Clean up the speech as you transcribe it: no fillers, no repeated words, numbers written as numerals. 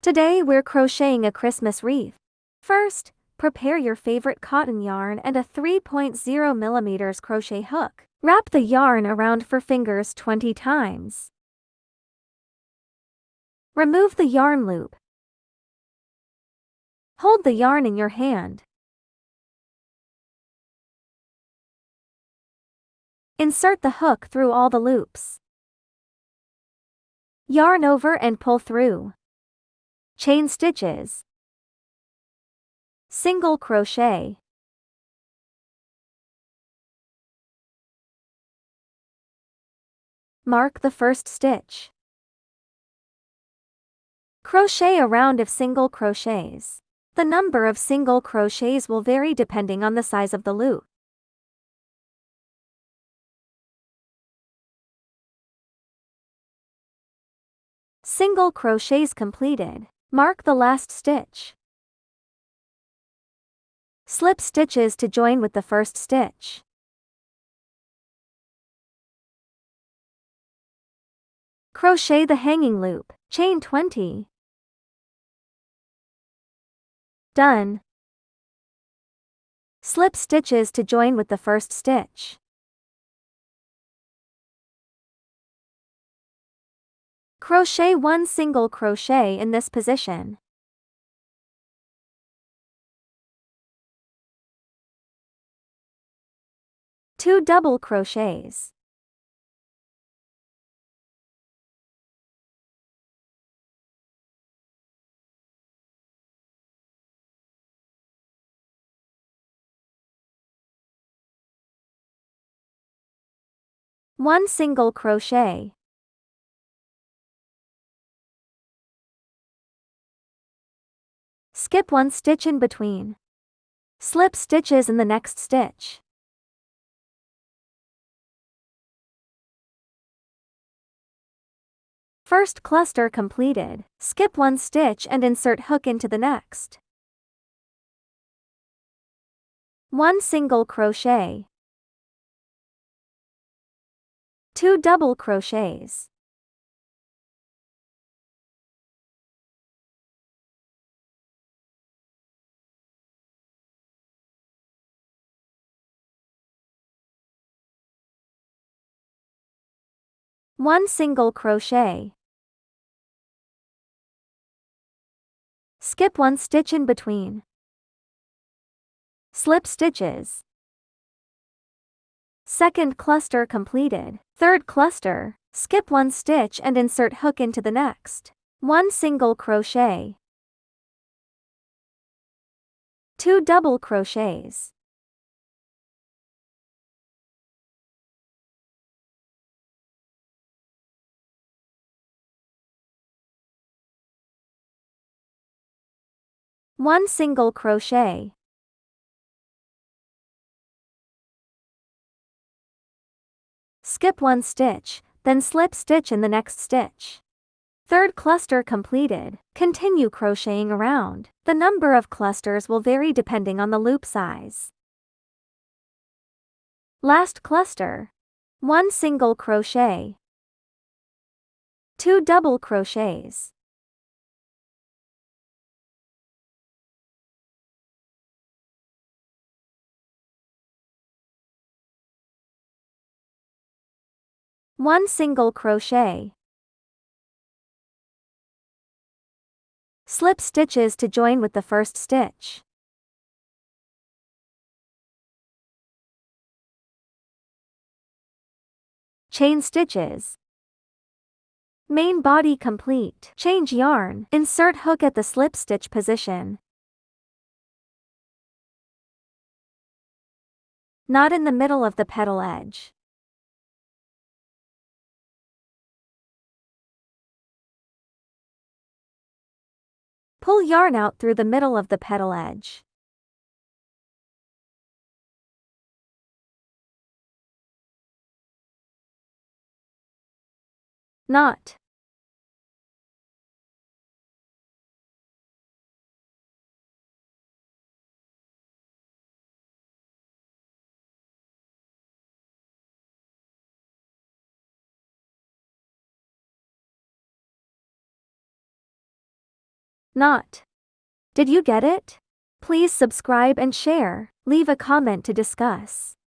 Today we're crocheting a Christmas wreath. First, prepare your favorite cotton yarn and a 3.0 mm crochet hook. Wrap the yarn around for fingers 20 times. Remove the yarn loop. Hold the yarn in your hand. Insert the hook through all the loops. Yarn over and pull through. Chain stitches. Single crochet. Mark the first stitch. Crochet a round of single crochets. The number of single crochets will vary depending on the size of the loop. Single crochets completed. Mark the last stitch. Slip stitches to join with the first stitch. Crochet the hanging loop. Chain 20. Done. Slip stitches to join with the first stitch. Crochet one single crochet in this position. Two double crochets. One single crochet. Skip one stitch in between. Slip stitches in the next stitch. First cluster completed. Skip one stitch and insert hook into the next. One single crochet. Two double crochets. One single crochet. Skip one stitch in between. Slip stitches. Second cluster completed. Third cluster, skip one stitch and insert hook into the next. One single crochet. Two double crochets. One single crochet. Skip one stitch, then slip stitch in the next stitch. Third cluster completed. Continue crocheting around. The number of clusters will vary depending on the loop size. Last cluster. One single crochet. Two double crochets. One single crochet. Slip stitches to join with the first stitch. Chain stitches. Main body complete. Change yarn. Insert hook at the slip stitch position. Knot in the middle of the petal edge. Pull yarn out through the middle of the petal edge. Knot. Not. Did you get it? Please subscribe and share. Leave a comment to discuss.